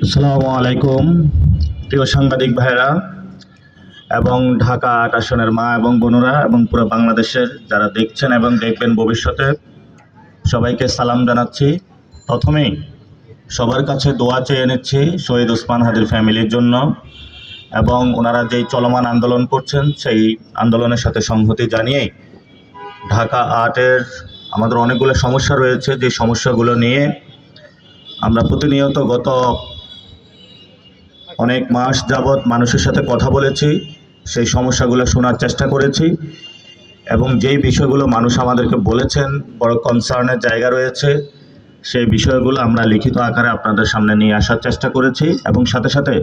আসসালামু আলাইকুম প্রিয় সাংবাদিক ভাইরা এবং ঢাকা ৮ আসনের মা এবং বোনেরা এবং পুরো বাংলাদেশের যারা দেখছেন এবং দেখবেন ভবিষ্যতে সবাইকে সালাম জানাচ্ছি। প্রথমেই সবার কাছে দোয়া চেয়ে নিচ্ছি শহীদ ওসমান হাদির ফ্যামিলির জন্য এবং ওনারা যেই চলমান আন্দোলন করছেন সেই আন্দোলনের সাথে সংহতি জানিয়েই ঢাকা ৮-এর আমাদের অনেকগুলো সমস্যা রয়েছে, যে সমস্যাগুলো নিয়ে আমরা প্রতিনিয়ত গত অনেক মাস যাবৎ মানুষের সাথে কথা বলেছি, সেই সমস্যাগুলো শোনার চেষ্টা করেছি এবং যেই বিষয়গুলো মানুষ আমাদেরকে বলেছেন বড় কনসার্নের জায়গা রয়েছে সেই বিষয়গুলো আমরা লিখিত আকারে আপনাদের সামনে নিয়ে আসার চেষ্টা করেছি এবং সাথে সাথে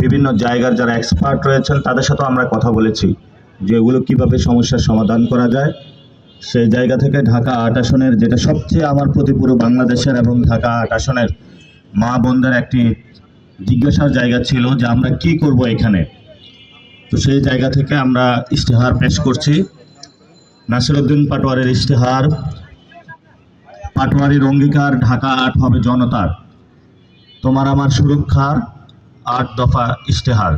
বিভিন্ন জায়গার যারা এক্সপার্ট রয়েছেন তাদের সাথেও আমরা কথা বলেছি যে এগুলো কীভাবে সমস্যার সমাধান করা যায়। সেই জায়গা থেকে ঢাকা ৮ আসনের যেটা সবচেয়ে আমার প্রতি পুরো বাংলাদেশের এবং ঢাকা ৮ আসনের মা বোনদের একটি জিজ্ঞাসার জায়গা ছিল যে আমরা কি করব এখানে। তো সেই জায়গা থেকে আমরা ইশতেহার পেশ করছি, নাসিরউদ্দিন পাটোয়ারির ইশতেহার, পাটোয়ারির অঙ্গীকার ঢাকা ৮ হবে জনতার, তোমার আমার সুরক্ষার ৮ দফা ইশতেহার।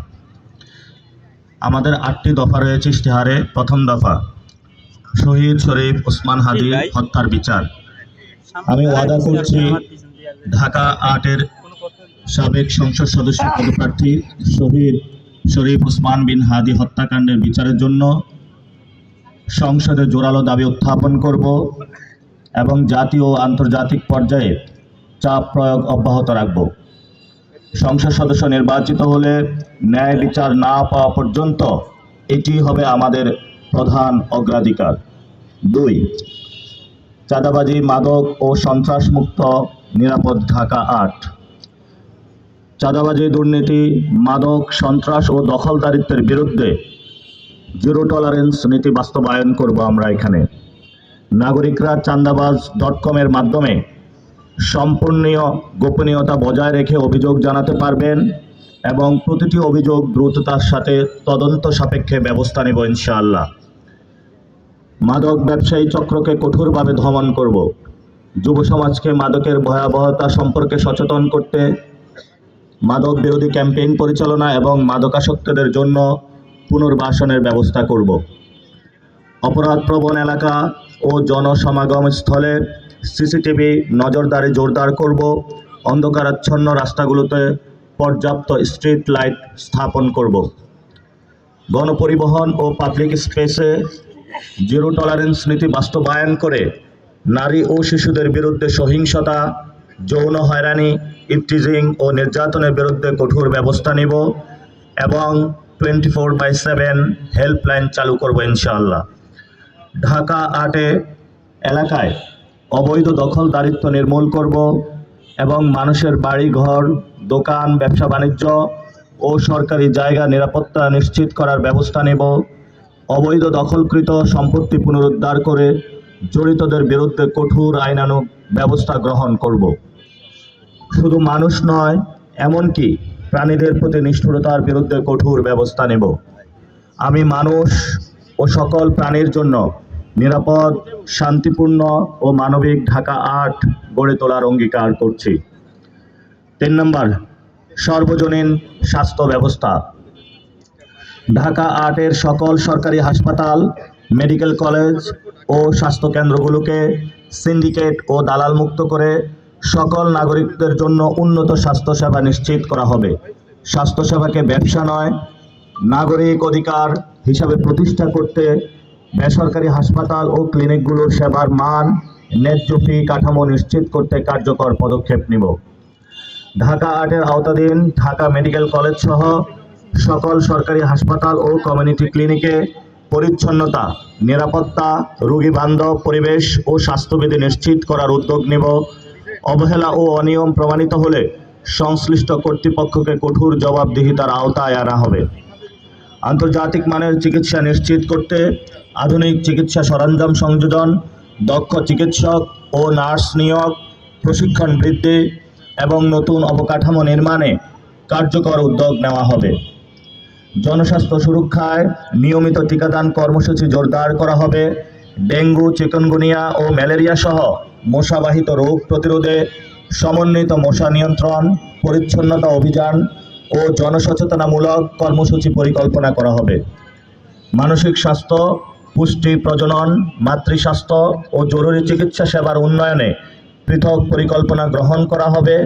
আমাদের ৮টি দফা রয়েছে ইশতেহারে। প্রথম দফা, শহীদ শরীফ ওসমান হাদি হত্যার বিচার। আমি ওয়াদা করছি ঢাকা ৮-এর সাবেক সংসদ সদস্য পদপ্রার্থী শহীদ শরীফ ওসমান বিন হাদি হত্যাকাণ্ডের বিচারের জন্য সংসদে জোরালো দাবি উত্থাপন করব এবং জাতীয় ও আন্তর্জাতিক পর্যায়ে চাপ প্রয়োগ অব্যাহত রাখব। সংসদ সদস্য নির্বাচিত হলে ন্যায় বিচার না পাওয়া পর্যন্ত এটি হবে আমাদের প্রধান অগ্রাধিকার। ২, চাঁদাবাজি, মাদক ও সন্ত্রাসমুক্ত নিরাপদ ঢাকা ৮। চাঁদাবাজি, দুর্নীতি, মাদক, সন্ত্রাস ও দখলদারিত্বের বিরুদ্ধে জিরো টলারেন্স নীতি বাস্তবায়ন করব আমরা এখানে। নাগরিকরা চাঁদাবাজ.com-এর মাধ্যমে সম্পূর্ণ গোপনীয়তা বজায় রেখে অভিযোগ জানাতে পারবেন এবং প্রতিটি অভিযোগ দ্রুততার সাথে তদন্ত সাপেক্ষে ব্যবস্থা নেব ইনশাআল্লাহ। মাদক ব্যবসায়ী চক্রকে কঠোরভাবে দমন করব। যুব সমাজকে মাদকের ভয়াবহতা সম্পর্কে সচেতন করতে মাদক বিরোধী ক্যাম্পেইন পরিচালনা এবং মাদকাসক্তদের জন্য পুনর্বাসনের ব্যবস্থা করব। অপরাধপ্রবণ এলাকা ও জনসমাগম স্থলে সিসিটিভি নজরদারি জোরদার করব। অন্ধকারাচ্ছন্ন রাস্তাগুলোতে পর্যাপ্ত স্ট্রিট লাইট স্থাপন করব। গণপরিবহন ও পাবলিক স্পেসে জিরো টলারেন্স নীতি বাস্তবায়ন করে নারী ও শিশুদের বিরুদ্ধে সহিংসতা, যৌন হয়রানি, ইভটিজিং ও নির্যাতনের বিরুদ্ধে কঠোর ব্যবস্থা নেব এবং 24/7 হেল্পলাইন চালু করব ইনশাআল্লাহ। ঢাকা ৮ এলাকায় অবৈধ দখলদারিত্ব নির্মূল করব এবং মানুষের বাড়ি ঘর, দোকান, ব্যবসা বাণিজ্য ও সরকারি জায়গা নিরাপত্তা নিশ্চিত করার ব্যবস্থা নেব। অবৈধ দখলকৃত সম্পত্তি পুনরুদ্ধার করে জড়িতদের বিরুদ্ধে কঠোর আইনানুগ ব্যবস্থা গ্রহণ করব। শুধু মানুষ নয়, এমনকি প্রাণীদের প্রতি নিষ্ঠুরতার বিরুদ্ধে কঠোর ব্যবস্থা নেব। আমি মানুষ ও সকল প্রাণীর জন্য নিরাপদ, শান্তিপূর্ণ ও মানবিক ঢাকা ৮ গড়ে তোলার অঙ্গীকার করছি। ৩ নম্বর, সর্বজনীন স্বাস্থ্য ব্যবস্থা। ঢাকা ৮-এর সকল সরকারি হাসপাতাল, মেডিকেল কলেজ ও স্বাস্থ্যকেন্দ্রগুলোকে সিন্ডিকেট ও দালাল মুক্ত করে সকল নাগরিকদের জন্য উন্নত স্বাস্থ্যসেবা নিশ্চিত করা হবে। স্বাস্থ্যসেবাকে ব্যবসা নয়, নাগরিক অধিকার হিসাবে প্রতিষ্ঠা করতে বেসরকারি হাসপাতাল ও ক্লিনিকগুলোর সেবার মান, ন্যায্য ফি কাঠামো নিশ্চিত করতে কার্যকর পদক্ষেপ নেব। ঢাকা ৮-এর আওতাধীন ঢাকা মেডিকেল কলেজ সহ সকল সরকারি হাসপাতাল ও কমিউনিটি ক্লিনিকে পরিচ্ছন্নতা, নিরাপত্তা, রোগী বান্ধব পরিবেশ ও স্বাস্থ্যবিধি নিশ্চিত করার উদ্যোগ নেব। অবহেলা ও অনিয়ম প্রমাণিত হলে সংশ্লিষ্ট কর্তৃপক্ষকে কঠোর জবাবদিহিতার আওতায় আনা হবে। আন্তর্জাতিক মানের চিকিৎসা নিশ্চিত করতে আধুনিক চিকিৎসা সরঞ্জাম সংযোজন, দক্ষ চিকিৎসক ও নার্স নিয়োগ, প্রশিক্ষণ বৃদ্ধি এবং নতুন অবকাঠামো নির্মাণে কার্যকর উদ্যোগ নেওয়া হবে। জনস্বাস্থ্য সুরক্ষায় নিয়মিত টিকাদান কর্মসূচি জোরদার করা হবে। ডেঙ্গু, চিকুনগুনিয়া ও ম্যালেরিয়া সহ মশাবাহিত রোগ প্রতিরোধে সমন্বিত মশা নিয়ন্ত্রণ, পরিচ্ছন্নতা অভিযান ও জনসচেতনামূলক কর্মসূচি পরিকল্পনা করা হবে। মানসিক স্বাস্থ্য, পুষ্টি, প্রজনন, মাতৃস্বাস্থ্য ও জরুরি চিকিৎসা সেবার উন্নয়নে পৃথক পরিকল্পনা গ্রহণ করা হবে।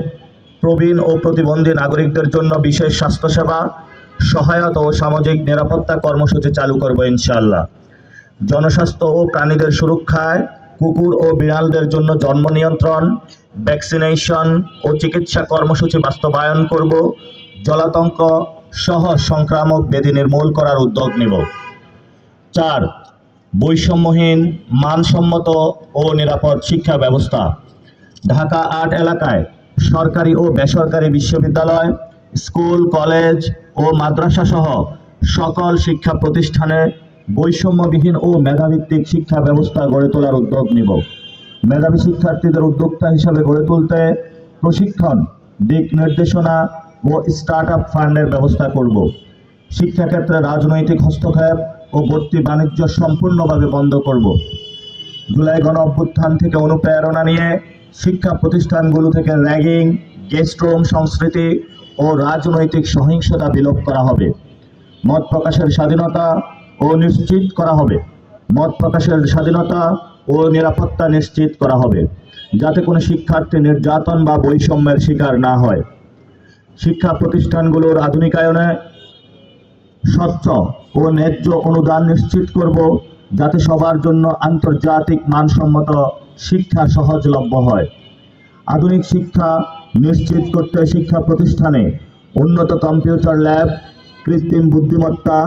প্রবীণ ও প্রতিবন্ধী নাগরিকদের জন্য বিশেষ স্বাস্থ্যসেবা, সহায়তা ও সামাজিক নিরাপত্তা কর্মসূচি চালু করব ইনশাআল্লাহ। জনস্বাস্থ্য ও প্রাণীদের সুরক্ষায় কুকুর ও বিড়ালদের জন্য জন্ম নিয়ন্ত্রণ, ভ্যাকসিনেশন ও চিকিৎসা কর্মসূচি বাস্তবায়ন করব। জলাতঙ্ক সহ সংক্রামক ব্যাধি নির্মূল করার উদ্যোগ নেব। 4. বৈষম্যহীন, মানসম্মত ও নিরাপদ শিক্ষা ব্যবস্থা। ঢাকা 8 এলাকায় সরকারি ও বেসরকারি বিশ্ববিদ্যালয়, স্কুল, কলেজ ও মাদ্রাসা সহ সকল শিক্ষা প্রতিষ্ঠানে বৈষম্যবিহীন ও মেধাভিত্তিক শিক্ষা ব্যবস্থা গড়ে তোলার উদ্যোগ নেব। মেধাবী শিক্ষার্থীদের উদ্যোক্তা হিসাবে গড়ে তুলতে প্রশিক্ষণ, দিক নির্দেশনা ও স্টার্টআপ ফান্ডের ব্যবস্থা করব। শিক্ষাক্ষেত্রে রাজনৈতিক হস্তক্ষেপ ও ভর্তি বাণিজ্য সম্পূর্ণভাবে বন্ধ করব। জুলাই গণ অভ্যুত্থান থেকে অনুপ্রেরণা নিয়ে শিক্ষা প্রতিষ্ঠানগুলো থেকে র্যাগিং, গেস্টরুম সংস্কৃতি ও রাজনৈতিক সহিংসতা বিলোপ করা হবে। মত প্রকাশের স্বাধীনতা ও নিশ্চিত করা হবে। মত প্রকাশের স্বাধীনতা ও নিরাপত্তা নিশ্চিত করা হবে, যাতে কোনো শিক্ষার্থী নির্যাতন বা বৈষম্যের শিকার না হয়। শিক্ষা প্রতিষ্ঠানগুলোর আধুনিকায়নে স্বচ্ছ ও ন্যায্য অনুদান নিশ্চিত করব, যাতে সবার জন্য আন্তর্জাতিক মানসম্মত শিক্ষা সহজলভ্য হয়। আধুনিক শিক্ষা নিশ্চিত করতে শিক্ষা প্রতিষ্ঠানে উন্নত কম্পিউটার ল্যাব, কৃত্রিম বুদ্ধিমত্তা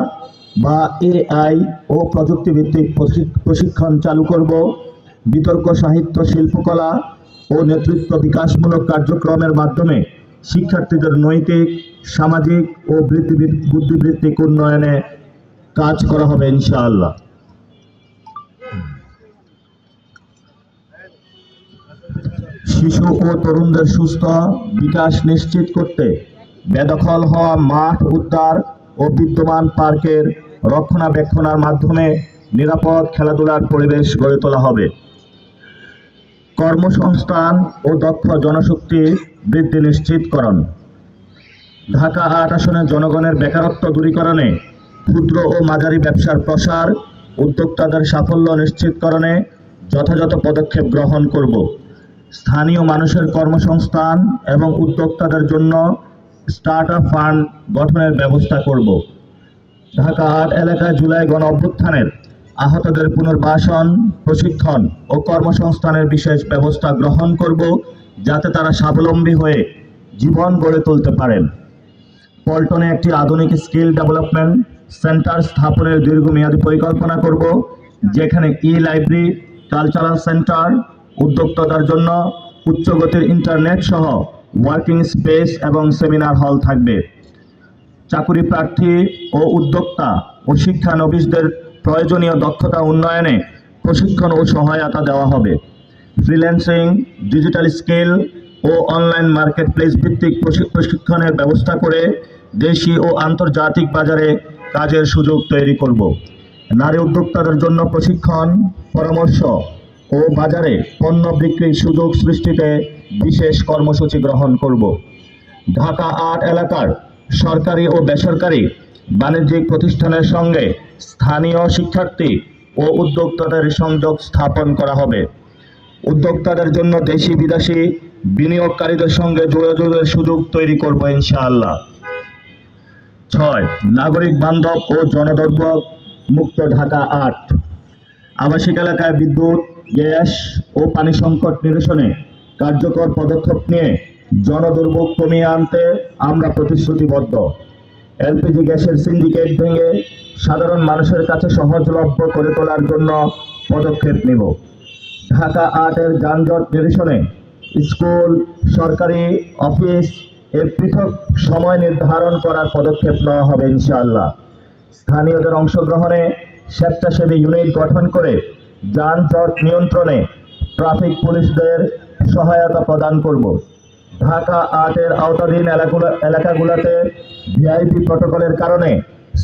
বা AI ও প্রযুক্তিভিত্তিক প্রশিক্ষণ চালু করব। বিতর্ক সাহিত্য, শিল্পকলা ও নেতৃত্ব বিকাশমূলক কার্যক্রমের মাধ্যমে শিক্ষার্থীদের নৈতিক, সামাজিক ও বুদ্ধিবৃত্তিক উন্নয়নে কাজ করা হবে ইনশাআল্লাহ। শিশু ও তরুণদের সুস্থ বিকাশ নিশ্চিত করতে বেদখল হওয়া মাঠ উদ্ধার ও বিদ্যমান পার্কের রক্ষণাবেক্ষণের মাধ্যমে নিরাপদ খেলাধুলার পরিবেশ গড়ে তোলা হবে। কর্মসংস্থান ও দক্ষ জনশক্তি বৃদ্ধি নিশ্চিতকরণ। ঢাকা 8 আসনের জনগণের বেকারত্ব দূরীকরণে, ক্ষুদ্র ও মাঝারি ব্যবসার প্রসার, উদ্যোক্তাদের সাফল্য নিশ্চিতকরণে যথাযথ পদক্ষেপ গ্রহণ করব। স্থানীয় মানুষের কর্মসংস্থান এবং উদ্যোক্তাদের জন্য স্টার্টআপ ফান্ড গঠনের ব্যবস্থা করব। ঢাকা 8 এলাকায় জুলাই গণ অভ্যুত্থানের আহতদের পুনর্বাসন, প্রশিক্ষণ ও কর্মসংস্থানের বিশেষ ব্যবস্থা গ্রহণ করব, যাতে তারা স্বাবলম্বী হয়ে জীবন গড়ে তুলতে পারেন। পল্টনে একটি আধুনিক স্কিল ডেভেলপমেন্ট সেন্টার স্থাপনের দীর্ঘমেয়াদী পরিকল্পনা করব, যেখানে লাইব্রেরি, কালচারাল সেন্টার, উদ্যোক্তাদের জন্য উচ্চগতির ইন্টারনেট সহ ওয়ার্কিং স্পেস এবং সেমিনার হল থাকবে। চাকুরি প্রার্থী ও উদ্যোক্তা ও শিক্ষানবিশদের প্রয়োজনীয় দক্ষতা উন্নয়নে প্রশিক্ষণ ও সহায়তা দেওয়া হবে। ফ্রিল্যান্সিং, ডিজিটাল স্কিল ও অনলাইন মার্কেট প্লেস ভিত্তিক প্রশিক্ষণের ব্যবস্থা করে দেশি ও আন্তর্জাতিক বাজারে কাজের সুযোগ তৈরি করব। নারী উদ্যোক্তাদের জন্য প্রশিক্ষণ, পরামর্শ ও বাজারে পণ্য বিক্রির সুযোগ সৃষ্টিতে বিশেষ কর্মসূচি গ্রহণ করব। ঢাকা 8 এলাকার সরকারি ও বেসরকারি বাণিজ্যিক প্রতিষ্ঠানের সঙ্গে স্থানীয় শিক্ষার্থী ও উদ্যোক্তাদের সংযোগ স্থাপন করা হবে। উদ্যোক্তাদের জন্য দেশি বিদেশি বিনিয়োগকারীদের সঙ্গে যোগাযোগের সুযোগ তৈরি করব ইনশাআল্লাহ। 6. নাগরিক বান্ধব ও জনদুর্ভোগ মুক্ত ঢাকা 8। আবাসিক এলাকায় বিদ্যুৎ, গ্যাস ও পানি সংকট নিরসনে কার্যকর পদক্ষেপ নিয়ে জনদুর্ভোগ কমিয়ে আনতে আমরা প্রতিশ্রুতিবদ্ধ। LPG গ্যাসের সিন্ডিকেট ভেঙে সাধারণ মানুষের কাছে সহজলভ্য করে তোলার জন্য পদক্ষেপ নেব। ঢাকা 8 এর যানজট নিরসনে স্কুল, সরকারি অফিস এর পৃথক সময় নির্ধারণ করার পদক্ষেপ নেওয়া হবে ইনশাআল্লাহ। স্থানীয়দের অংশগ্রহণে স্বেচ্ছাসেবী ইউনিট গঠন করে যানজট নিয়ন্ত্রণে ট্রাফিক পুলিশদের সহায়তা প্রদান করব। ঢাকা 8 এর আওতাধীন এলাকাগুলোতে ভিআইপি প্রটোকলের কারণে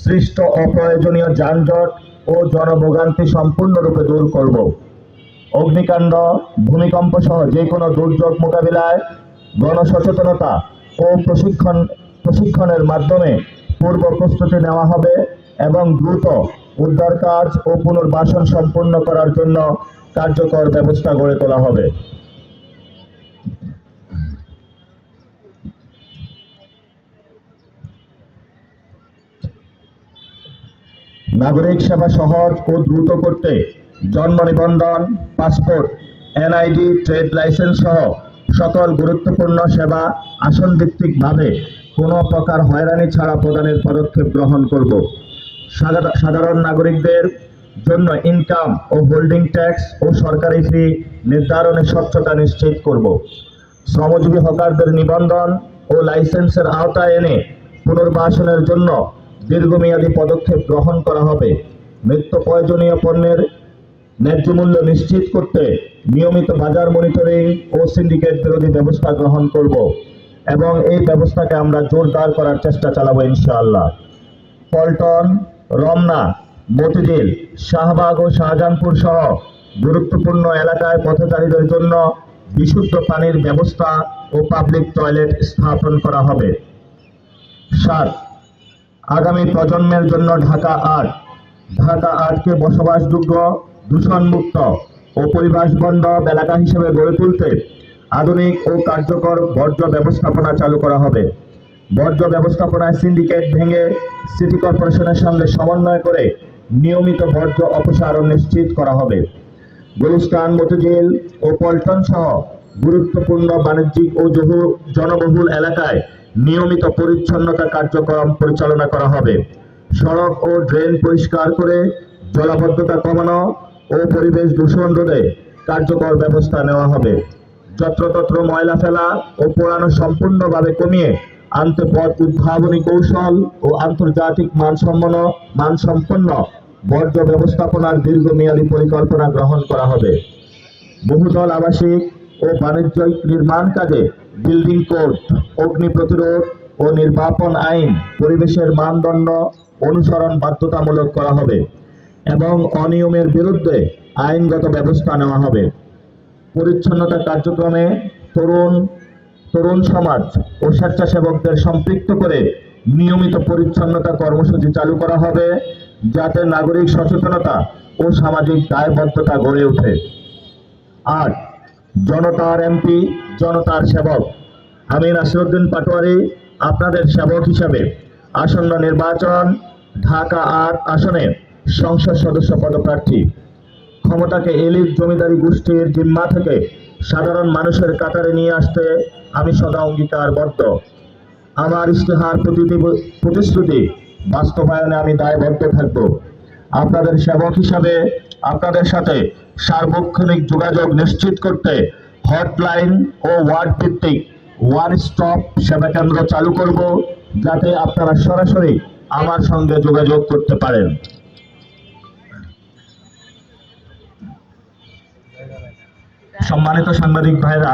সৃষ্ট অপ্রয়োজনীয় যানজট ও জনভোগান্তি সম্পূর্ণরূপে দূর করব। অগ্নিকাণ্ড, ভূমিকম্প সহ যে কোনো দুর্যোগ মোকাবিলায় গণসচেতনতা ও প্রশিক্ষণের মাধ্যমে পূর্ব প্রস্তুতি নেওয়া হবে এবং দ্রুত উদ্ধার কাজ ও পুনর্বাসন সম্পন্ন করার জন্য কার্যকর ব্যবস্থা গড়ে তোলা হবে। নাগরিক সেবা সহজ ও দ্রুত করতে জন্ম নিবন্ধন, পাসপোর্ট, এনআইডি, ট্রেড লাইসেন্স সহ সকল গুরুত্বপূর্ণ সেবা আসনভিত্তিকভাবে কোনো প্রকার হয়রানি ছাড়া প্রদানের পদক্ষেপ গ্রহণ করব। সাধারণ নাগরিকদের জন্য ইনকাম ও হোল্ডিং ট্যাক্স ও সরকারি ফি নির্ধারণে স্বচ্ছতা নিশ্চিত করব। শ্রমজীবী হকারদের নিবন্ধন ও লাইসেন্সের আওতায় এনে পুনর্বাসনের জন্য দীর্ঘমেয়াদী পদক্ষেপ গ্রহণ করা হবে। নিত্য প্রয়োজনীয় পণ্যের ন্যায্য মূল্য নিশ্চিত করতে নিয়মিত বাজার মনিটরিং ও সিন্ডিকেট বিরোধী ব্যবস্থা গ্রহণ করব এবং এই ব্যবস্থাকে আমরা জোরদার করার চেষ্টা চালাবো ইনশাআল্লাহ। পল্টন, রমনা, মতিঝিল, শাহবাগ ও শাহজাহানপুর সহ গুরুত্বপূর্ণ এলাকায় পথচারীদের জন্য বিশুদ্ধ পানির ব্যবস্থা ও পাবলিক টয়লেট স্থাপন করা হবে। 7. আগামী প্রজন্মের জন্য ঢাকা 8কে বসবাসযোগ্য, দূষণমুক্ত ও পরিবেশ বান্ধব এলাকা হিসেবে গড়ে তুলতে আধুনিক ও কার্যকর বর্জ্য ব্যবস্থাপনা চালু করা হবে। বর্জ্য ব্যবস্থাপনায় সিন্ডিকেট ভেঙে সিটি কর্পোরেশনের সঙ্গে সমন্বয় করে নিয়মিত বর্জ্য অপসারণ নিশ্চিত করা হবে। গুলিস্তান, মতিঝিল ও পল্টন সহ গুরুত্বপূর্ণ বাণিজ্যিক ও জনবহুল এলাকায় নিয়মিত পরিচ্ছন্নতা কার্যক্রম পরিচালনা করা হবে। সড়ক ও ড্রেন পরিষ্কার করে জলাবদ্ধতা কমানো ও পরিবেশ দূষণ রোধে কার্যকর ব্যবস্থা নেওয়া হবে। যত্রতত্র ময়লা ফেলা ও পোড়ানো সম্পূর্ণভাবে কমিয়ে আনতে পথ উদ্ভাবনী কৌশল ও আন্তর্জাতিক মানসম্পন্ন বর্জ্য ব্যবস্থাপনার দীর্ঘমেয়াদী পরিকল্পনা গ্রহণ করা হবে। বহুতল আবাসিক ও বাণিজ্যিক নির্মাণ কাজে বিল্ডিং কোড, অগ্নি প্রতিরোধ ও নির্বাপন আইন পরিবেশের মানদণ্ড অনুসরণ বাধ্যতামূলক করা হবে এবং অনিয়মের বিরুদ্ধে আইনগত ব্যবস্থা নেওয়া হবে। পরিচ্ছন্নতা কার্যক্রমে তরুণ সমাজ ও স্বেচ্ছাসেবকদের সম্পৃক্ত করে নিয়মিত পরিচ্ছন্নতা কর্মসূচি চালু করা হবে, যাতে নাগরিক সচেতনতা ও সামাজিক দায়বদ্ধতা গড়ে ওঠে। 8. জনতার এমপি, জনতার সেবক। আমি নাসিরউদ্দিন পাটোয়ারি আপনাদের সেবক হিসাবে আসন্ন নির্বাচন ঢাকা 8 আসনে সংসদ সদস্য পদপ্রার্থী। ক্ষমতাকে এলিট জমিদারি গোষ্ঠীর জিম্মা থেকে সাধারণ মানুষের কাতারে নিয়ে আসতে আমি সদা অঙ্গীকারবদ্ধ। আমার ইশতেহার প্রতিশ্রুতি বাস্তবায়নে আমি দায়বদ্ধ থাকব। আপনাদের সেবক হিসাবে আপনাদের সাথে সার্বক্ষণিক যোগাযোগ নিশ্চিত করতে হটলাইন ও ওয়ার্ড ভিত্তিক ওয়ান স্টপ সেবা কেন্দ্র চালু করব, যাতে আপনারা সরাসরি আমার সঙ্গে যোগাযোগ করতে পারেন। সম্মানিত সাংবাদিক ভাইরা,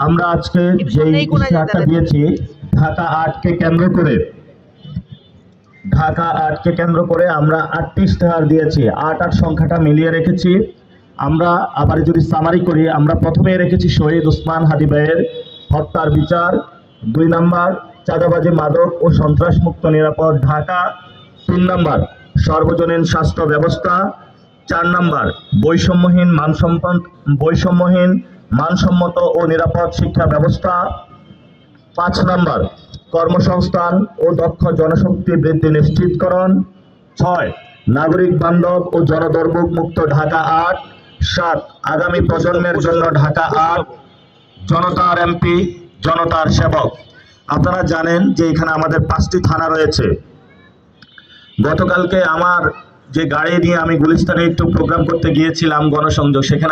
আমরা আজকে যে ইশতেহারটা দিয়েছি ঢাকা 8কে কেন্দ্র করে আমরা 8টি ইশতেহার দিয়েছি। 8 সংখ্যাটা মিলিয়ে রেখেছি। আমরা আবার যদি সামারি করি, আমরা প্রথমে রেখেছি শহীদ ওসমান হাদি ভাইয়ের হত্যার বিচার, 2 নম্বর চাঁদাবাজি, মাদক ও সন্ত্রাস মুক্ত নিরাপদ ঢাকা, 3 নম্বর সর্বজনীন স্বাস্থ্য ব্যবস্থা, 4 নম্বর বৈষম্যহীন মানসম্মত ও নিরাপদ শিক্ষা ব্যবস্থা, 5 নম্বর কর্মসংস্থান ও দক্ষ জনশক্তি বৃদ্ধি নিশ্চিতকরণ, 6 নাগরিক বান্ধব ও জনদুর্ভোগ মুক্ত ঢাকা 8, 7 আগামী প্রজন্মের জন্য ঢাকা 8, জনতার এমপি, জনতার সেবক। আপনারা জানেন যে এখানে আমাদের 5টি থানা রয়েছে। গতকালকে আমার যে গাড়ি নিয়ে আমি গুলিস্তানে একটু প্রোগ্রাম করতে গিয়েছিলাম গণসংযোগ, সেখানে